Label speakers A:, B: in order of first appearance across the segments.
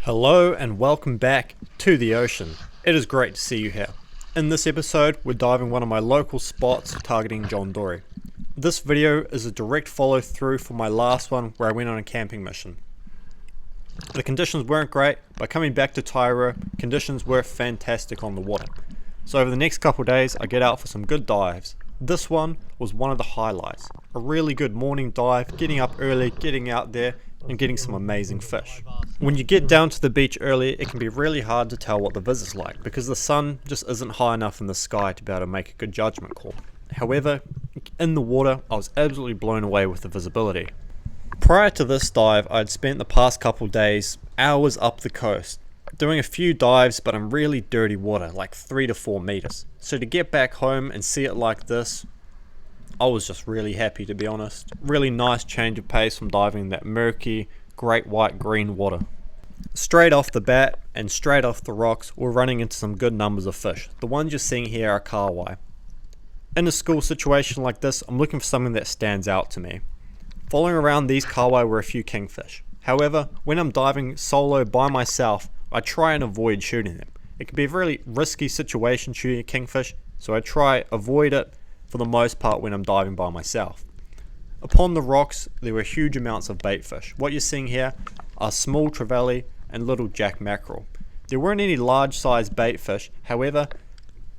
A: Hello and welcome back to the ocean. It is great to see you here. In this episode, we're diving one of my local spots targeting John Dory. This video is a direct follow through from my last one where I went on a camping mission. The conditions weren't great, but coming back to Tyro, conditions were fantastic on the water. So over the next couple of days, I get out for some good dives. This one was one of the highlights. A really good morning dive, getting up early, getting out there, and getting some amazing fish. When you get down to the beach early, it can be really hard to tell what the visit's like because the sun just isn't high enough in the sky to be able to make a good judgment call. However, in the water, I was absolutely blown away with the visibility. Prior to this dive, I'd spent the past couple days hours up the coast, doing a few dives but in really dirty water, like 3 to 4 meters. So to get back home and see it like this, I was just really happy, to be honest. Really nice change of pace from diving in that murky, great white green water. Straight off the bat and straight off the rocks, we're running into some good numbers of fish. The ones you're seeing here are kahawai. In a school situation like this, I'm looking for something that stands out to me. Following around these kahawai were a few kingfish. However, when I'm diving solo by myself, I try and avoid shooting them. It can be a really risky situation shooting a kingfish, so I try avoid it for the most part when I'm diving by myself. Upon the rocks, there were huge amounts of bait fish. What you're seeing here are small trevally and little jack mackerel. There weren't any large sized bait fish, however,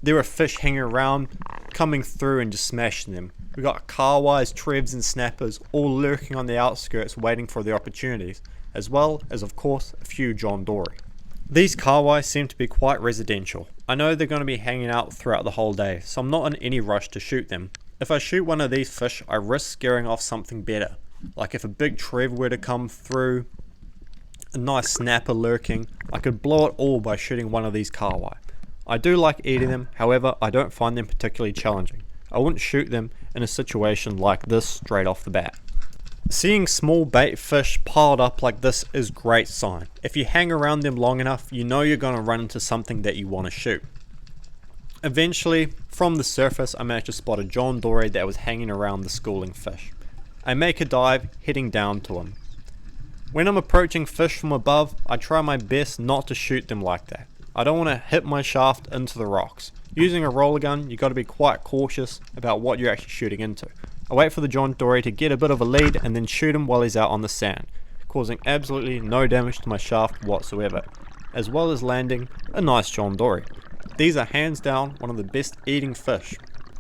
A: there were fish hanging around, coming through and just smashing them. We got kahawais, trebs and snappers all lurking on the outskirts waiting for the opportunities, as well as of course a few John Dory. These kahawai seem to be quite residential. I know they're going to be hanging out throughout the whole day, so I'm not in any rush to shoot them. If I shoot one of these fish, I risk scaring off something better. Like if a big trev were to come through, a nice snapper lurking, I could blow it all by shooting one of these kahawai. I do like eating them, however I don't find them particularly challenging. I wouldn't shoot them in a situation like this straight off the bat. Seeing small bait fish piled up like this is a great sign. If you hang around them long enough, you know you're going to run into something that you want to shoot. Eventually, from the surface, I managed to spot a John Dory that was hanging around the schooling fish. I make a dive, heading down to him. When I'm approaching fish from above, I try my best not to shoot them like that. I don't want to hit my shaft into the rocks. Using a roller gun, you've got to be quite cautious about what you're actually shooting into. I wait for the John Dory to get a bit of a lead and then shoot him while he's out on the sand, causing absolutely no damage to my shaft whatsoever, as well as landing a nice John Dory. These are hands down one of the best eating fish.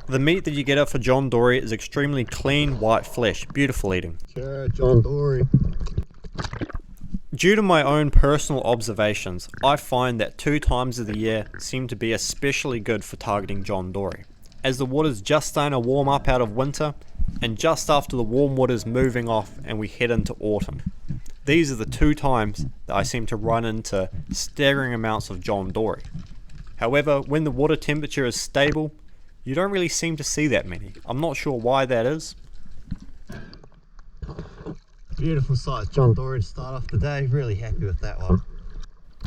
A: The meat that you get out for John Dory is extremely clean white flesh, beautiful eating.
B: Sure, John Dory.
A: Due to my own personal observations, I find that 2 times of the year seem to be especially good for targeting John Dory. As the water's just starting to warm up out of winter, and just after the warm water's moving off and we head into autumn. These are the 2 times that I seem to run into staggering amounts of John Dory. However, when the water temperature is stable, you don't really seem to see that many. I'm not sure why that is.
B: Beautiful size John Dory to start off the day. Really happy with that one.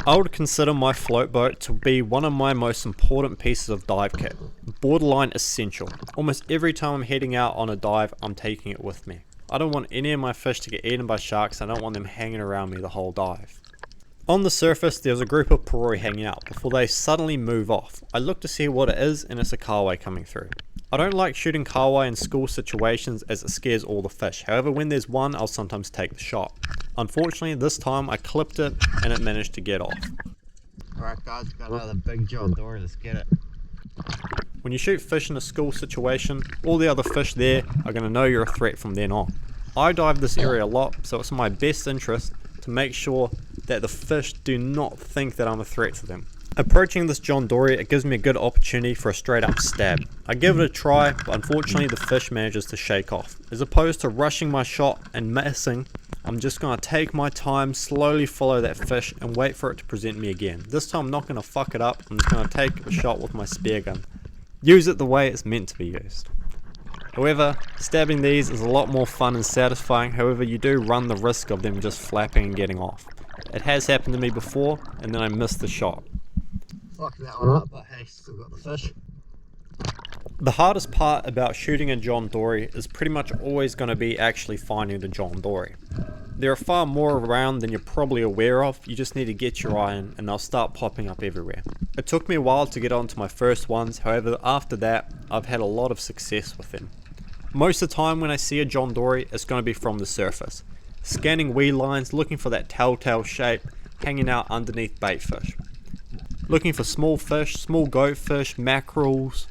A: I would consider my float boat to be one of my most important pieces of dive kit. Borderline essential. Almost every time I'm heading out on a dive, I'm taking it with me. I don't want any of my fish to get eaten by sharks. I don't want them hanging around me the whole dive. On the surface, there's a group of poroi hanging out before they suddenly move off. I look to see what it is and it's a kahawai coming through. I don't like shooting kahawai in school situations as it scares all the fish. However, when there's one, I'll sometimes take the shot. Unfortunately, this time I clipped it and it managed to get off.
B: Alright guys, we've got another big John Dory, let's get it.
A: When you shoot fish in a school situation, all the other fish there are going to know you're a threat from then on. I dive this area a lot, so it's in my best interest to make sure that the fish do not think that I'm a threat to them. Approaching this John Dory, it gives me a good opportunity for a straight up stab. I give it a try, but unfortunately the fish manages to shake off. As opposed to rushing my shot and missing, I'm just going to take my time, slowly follow that fish and wait for it to present me again. This time I'm not going to fuck it up, I'm just going to take a shot with my spear gun. Use it the way it's meant to be used. However, stabbing these is a lot more fun and satisfying, however you do run the risk of them just flapping and getting off. It has happened to me before, and then I missed the shot.
B: Fucked that one up, but hey, still got the fish.
A: The hardest part about shooting a John Dory is pretty much always going to be actually finding the John Dory. There are far more around than you're probably aware of. You just need to get your eye in and they'll start popping up everywhere. It took me a while to get onto my first ones, however after that I've had a lot of success with them. Most of the time when I see a John Dory, it's going to be from the surface. Scanning weed lines, looking for that telltale shape, hanging out underneath bait fish. Looking for small fish, small goatfish, mackerels,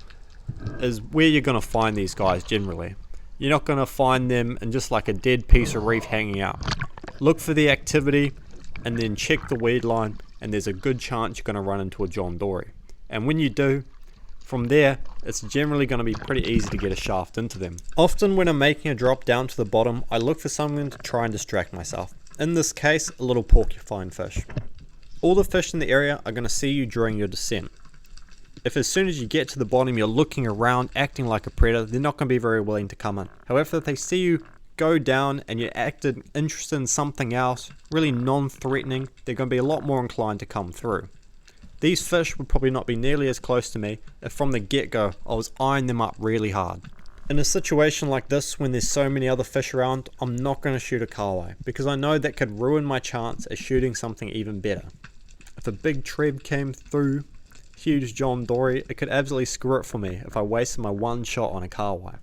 A: is where you're going to find these guys generally. You're not going to find them in just like a dead piece of reef hanging out. Look for the activity and then check the weed line, and there's a good chance you're going to run into a John Dory. And when you do, from there, it's generally going to be pretty easy to get a shaft into them. Often when I'm making a drop down to the bottom, I look for something to try and distract myself. In this case, a little porcupine fish. All the fish in the area are going to see you during your descent. If as soon as you get to the bottom you're looking around, acting like a predator, they're not going to be very willing to come in. However, if they see you go down and you're interested in something else, really non-threatening, they're going to be a lot more inclined to come through. These fish would probably not be nearly as close to me if from the get-go I was eyeing them up really hard. In a situation like this, when there's so many other fish around, I'm not going to shoot a kahawai, because I know that could ruin my chance at shooting something even better. If a big treb came through, huge John Dory, it could absolutely screw it for me if I wasted my one shot on a kahawai.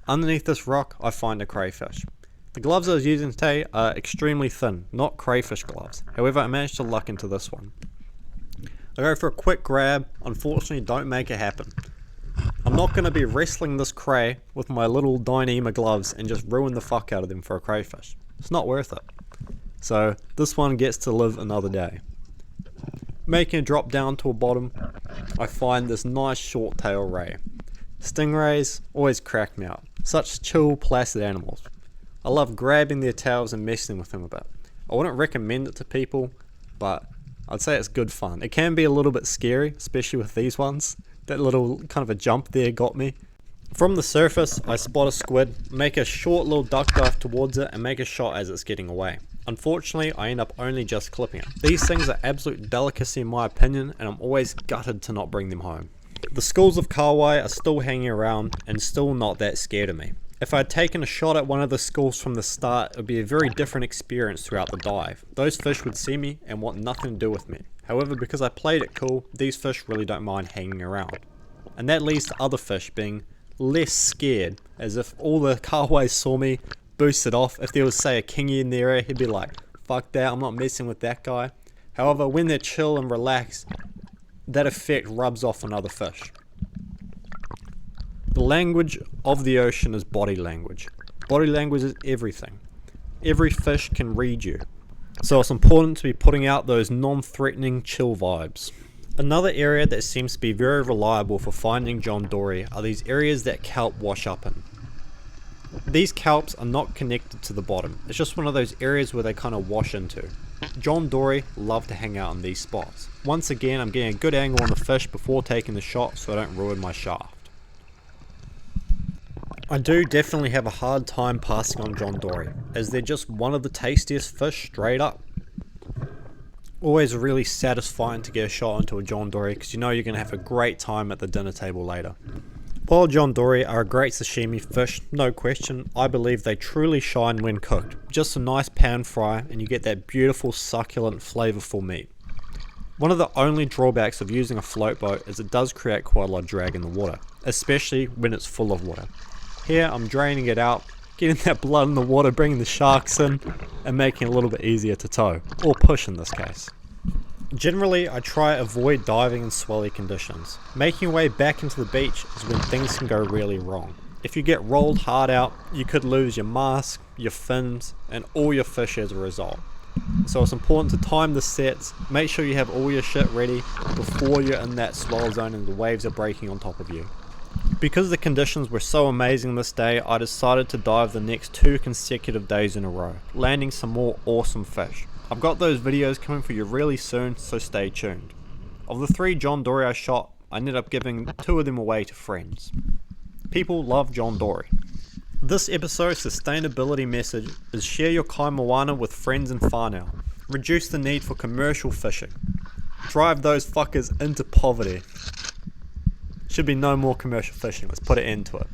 A: Underneath this rock I find a crayfish. The gloves I was using today are extremely thin, not crayfish gloves. However, I managed to luck into this one. I go for a quick grab, unfortunately don't make it happen. I'm not going to be wrestling this cray with my little Dyneema gloves and just ruin the fuck out of them for a crayfish. It's not worth it. So this one gets to live another day. Making a drop down to a bottom, I find this nice short tail ray. Stingrays always crack me up. Such chill, placid animals. I love grabbing their tails and messing with them a bit. I wouldn't recommend it to people, but I'd say it's good fun. It can be a little bit scary, especially with these ones. That little kind of a jump there got me. From the surface, I spot a squid, make a short little duck dive towards it and make a shot as it's getting away. Unfortunately, I end up only just clipping it. These things are absolute delicacy in my opinion, and I'm always gutted to not bring them home. The schools of kahawai are still hanging around and still not that scared of me. If I had taken a shot at one of the schools from the start, it would be a very different experience throughout the dive. Those fish would see me and want nothing to do with me. However, because I played it cool, these fish really don't mind hanging around. And that leads to other fish being less scared, as if all the kahawais saw me, boosted off. If there was say a kingy in the area, he'd be like, fuck that, I'm not messing with that guy. However, when they're chill and relaxed, that effect rubs off on other fish. The language of the ocean is body language. Body language is everything. Every fish can read you. So it's important to be putting out those non-threatening chill vibes. Another area that seems to be very reliable for finding John Dory are these areas that kelp wash up in. These kelps are not connected to the bottom, it's just one of those areas where they kind of wash into. John Dory love to hang out in these spots. Once again, I'm getting a good angle on the fish before taking the shot so I don't ruin my shaft. I do definitely have a hard time passing on John Dory, as they're just one of the tastiest fish straight up. Always really satisfying to get a shot into a John Dory because you know you're going to have a great time at the dinner table later. While John Dory are a great sashimi fish, no question, I believe they truly shine when cooked. Just a nice pan fry and you get that beautiful succulent flavorful meat. One of the only drawbacks of using a float boat is it does create quite a lot of drag in the water, especially when it's full of water. Here I'm draining it out, getting that blood in the water, bringing the sharks in and making it a little bit easier to tow, or push in this case. Generally, I try to avoid diving in swelly conditions. Making your way back into the beach is when things can go really wrong. If you get rolled hard out, you could lose your mask, your fins, and all your fish as a result. So it's important to time the sets, make sure you have all your shit ready before you're in that swell zone and the waves are breaking on top of you. Because the conditions were so amazing this day, I decided to dive the next 2 consecutive days in a row, landing some more awesome fish. I've got those videos coming for you really soon, so stay tuned. Of the 3 John Dory I shot, I ended up giving 2 of them away to friends. People love John Dory. This episode's sustainability message is share your kai Moana with friends and whānau. Reduce the need for commercial fishing. Drive those fuckers into poverty. Should be no more commercial fishing, let's put an end to it.